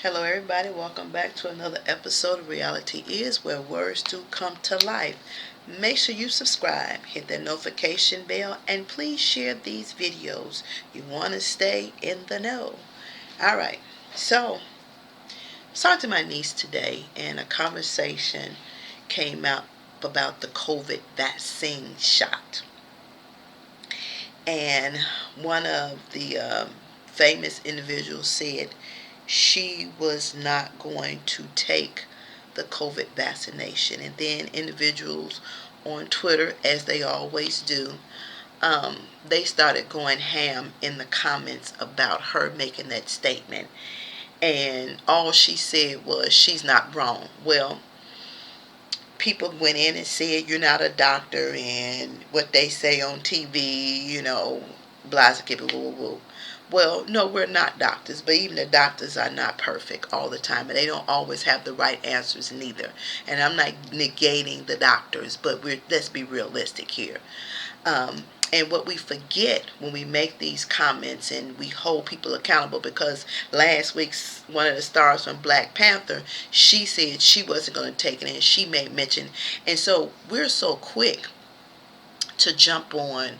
Hello, everybody. Welcome back to another episode of Reality Is, where words do come to life. Make sure you subscribe, hit that notification bell, and please share these videos. You want to stay in the know. All right. So, I was talking to my niece today, and a conversation came out about the COVID vaccine shot. And one of the famous individuals said she was not going to take the COVID vaccination. And then individuals on Twitter, as they always do, they started going ham in the comments about her making that statement. And all she said was, she's not wrong. Well, people went in and said, you're not a doctor, and what they say on TV, blah, blah, blah, blah. Well, no, we're not doctors, but even the doctors are not perfect all the time, and they don't always have the right answers neither. And I'm not negating the doctors, but let's be realistic here. And what we forget when we make these comments and we hold people accountable, because last week's one of the stars from Black Panther, she said she wasn't going to take it, and she made mention. And so we're so quick to jump on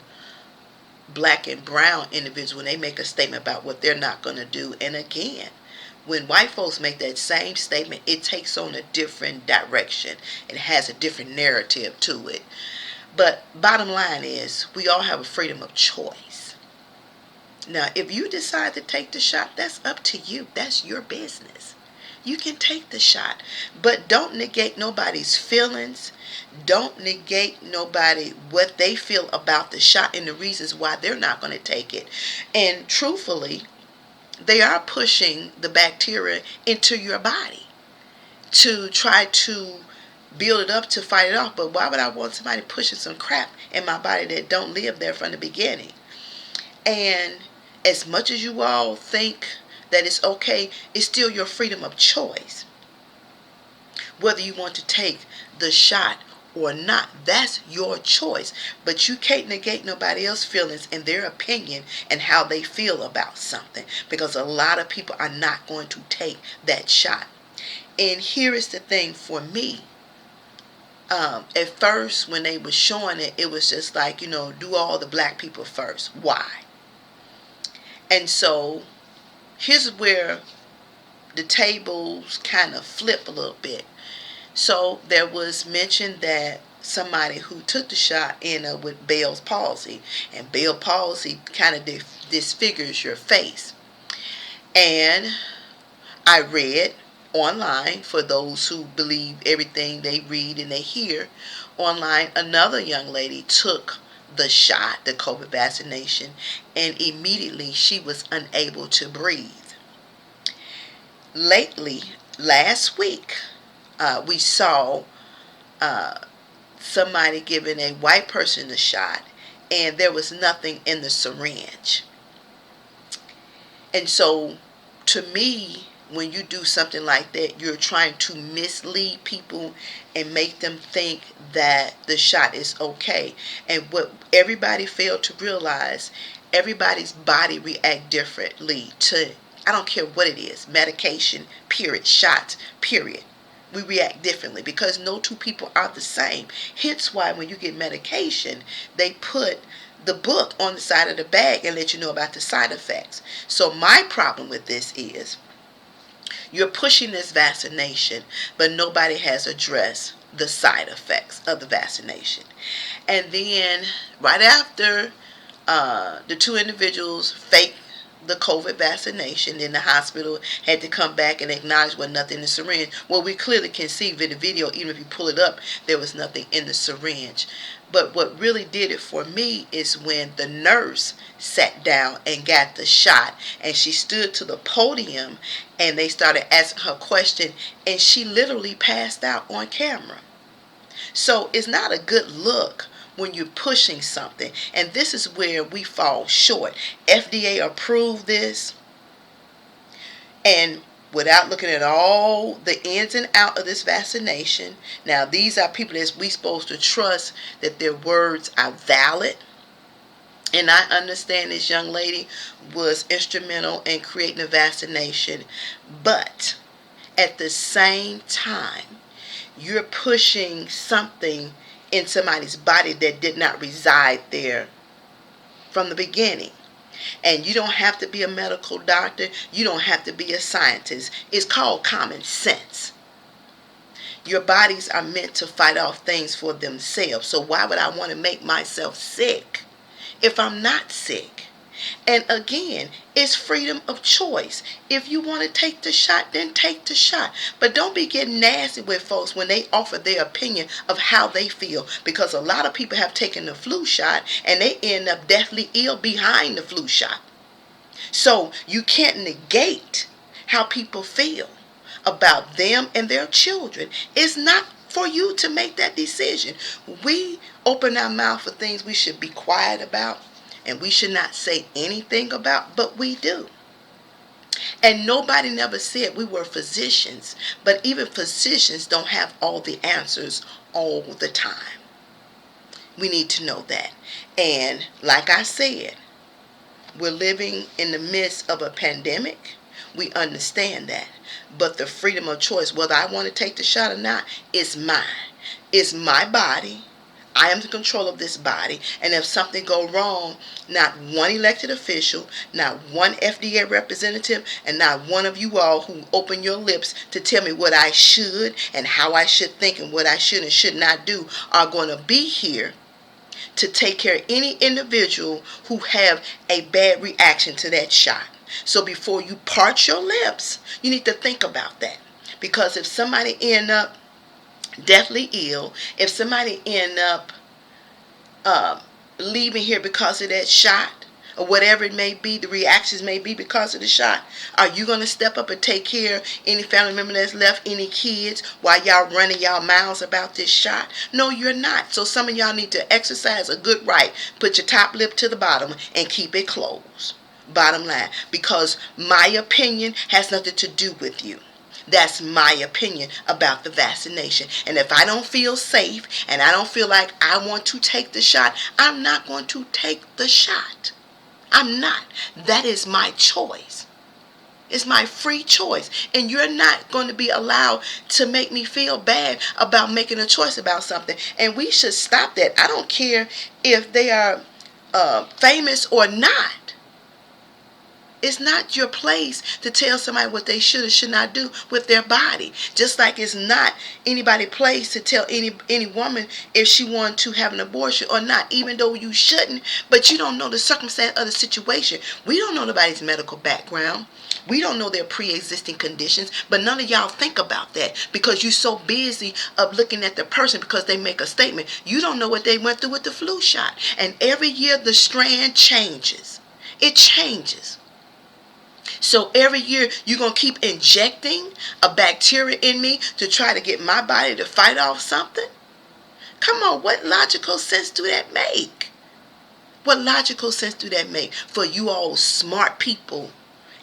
black and brown individuals when they make a statement about what they're not going to do. And again, when white folks make that same statement, it takes on a different direction. It has a different narrative to it. But bottom line is, we all have a freedom of choice. Now, if you decide to take the shot, that's up to you. That's your business. You can take the shot, but don't negate nobody's feelings. Don't negate nobody what they feel about the shot and the reasons why they're not going to take it. And truthfully, they are pushing the bacteria into your body to try to build it up to fight it off. But why would I want somebody pushing some crap in my body that don't live there from the beginning? And as much as you all think that it's okay, it's still your freedom of choice. Whether you want to take the shot or not, that's your choice. But you can't negate nobody else's feelings and their opinion and how they feel about something, because a lot of people are not going to take that shot. And here is the thing for me. At first, when they were showing it, it was just like, do all the black people first. Why? And so here's where the tables kind of flip a little bit. So there was mention that somebody who took the shot ended up with Bell's palsy, and Bell's palsy kind of disfigures your face. And I read online, for those who believe everything they read and they hear online, another young lady took the shot, the COVID vaccination, and immediately she was unable to breathe. Lately, last week, we saw somebody giving a white person a shot, and there was nothing in the syringe. And so, to me, when you do something like that, you're trying to mislead people and make them think that the shot is okay. And what everybody failed to realize, everybody's body react differently to, I don't care what it is, medication, period, shots, period. We react differently because no two people are the same. Hence why when you get medication, they put the book on the side of the bag and let you know about the side effects. So my problem with this is, you're pushing this vaccination, but nobody has addressed the side effects of the vaccination. And then right after the two individuals faked the COVID vaccination, then the hospital had to come back and acknowledge was nothing in the syringe. Well, we clearly can see in the video, even if you pull it up, there was nothing in the syringe. But what really did it for me is when the nurse sat down and got the shot, and she stood to the podium and they started asking her question, and she literally passed out on camera. So it's not a good look when you're pushing something. And this is where we fall short. FDA approved this, and without looking at all the ins and out of this vaccination. Now, these are people that we supposed to trust that their words are valid. And I understand this young lady was instrumental in creating a vaccination, but at the same time, you're pushing something in somebody's body that did not reside there from the beginning. And you don't have to be a medical doctor. You don't have to be a scientist. It's called common sense. Your bodies are meant to fight off things for themselves. So why would I want to make myself sick if I'm not sick? And again, it's freedom of choice. If you want to take the shot, then take the shot. But don't be getting nasty with folks when they offer their opinion of how they feel. Because a lot of people have taken the flu shot and they end up deathly ill behind the flu shot. So you can't negate how people feel about them and their children. It's not for you to make that decision. We open our mouth for things we should be quiet about and we should not say anything about, but we do. And nobody never said we were physicians, but even physicians don't have all the answers all the time. We need to know that. And like I said, we're living in the midst of a pandemic. We understand that. But the freedom of choice, whether I want to take the shot or not, is mine. It's my body. I am the control of this body. And if something go wrong, not one elected official, not one FDA representative, and not one of you all who open your lips to tell me what I should and how I should think and what I should and should not do are going to be here to take care of any individual who have a bad reaction to that shot. So before you part your lips, you need to think about that. Because if somebody end up deathly ill, if somebody end up leaving here because of that shot, or whatever it may be, the reactions may be because of the shot, are you going to step up and take care of any family member that's left, any kids, while y'all running y'all mouths about this shot? No, you're not. So some of y'all need to exercise a good right. Put your top lip to the bottom and keep it closed. Bottom line. Because my opinion has nothing to do with you. That's my opinion about the vaccination. And if I don't feel safe and I don't feel like I want to take the shot, I'm not going to take the shot. I'm not. That is my choice. It's my free choice. And you're not going to be allowed to make me feel bad about making a choice about something. And we should stop that. I don't care if they are famous or not. It's not your place to tell somebody what they should or should not do with their body. Just like it's not anybody's place to tell any woman if she wanted to have an abortion or not, even though you shouldn't, but you don't know the circumstance of the situation. We don't know nobody's medical background. We don't know their pre-existing conditions, but none of y'all think about that because you're so busy of looking at the person because they make a statement. You don't know what they went through with the flu shot. And every year the strand changes. It changes. So every year you're going to keep injecting a bacteria in me to try to get my body to fight off something? Come on, what logical sense do that make? What logical sense do that make for you all smart people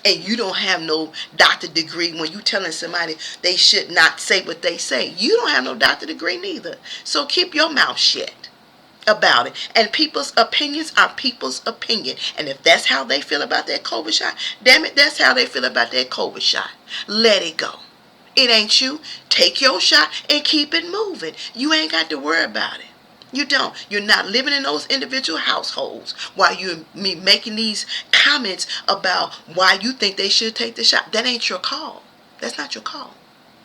and you don't have no doctor degree when you telling somebody they should not say what they say? You don't have no doctor degree neither. So keep your mouth shut about it. And people's opinions are people's opinion. And if that's how they feel about that COVID shot, damn it, that's how they feel about that COVID shot. Let it go. It ain't you. Take your shot and keep it moving. You ain't got to worry about it. You don't. You're not living in those individual households while you're making these comments about why you think they should take the shot. That ain't your call. That's not your call.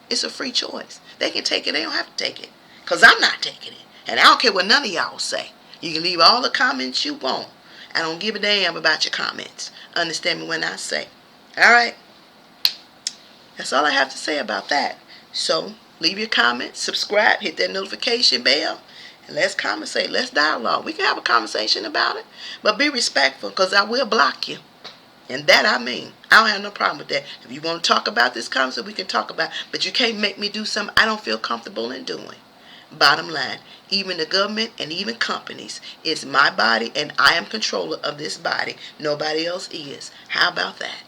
It's a free choice. They can take it. They don't have to take it. Because I'm not taking it. And I don't care what none of y'all say. You can leave all the comments you want. I don't give a damn about your comments. Understand me when I say. Alright? That's all I have to say about that. So, leave your comments, subscribe, hit that notification bell, and let's conversate. Let's dialogue. We can have a conversation about it. But be respectful, because I will block you. And that I mean. I don't have no problem with that. If you want to talk about this concept, we can talk about it. But you can't make me do something I don't feel comfortable in doing. Bottom line, even the government and even companies, it's my body and I am controller of this body. Nobody else is. How about that?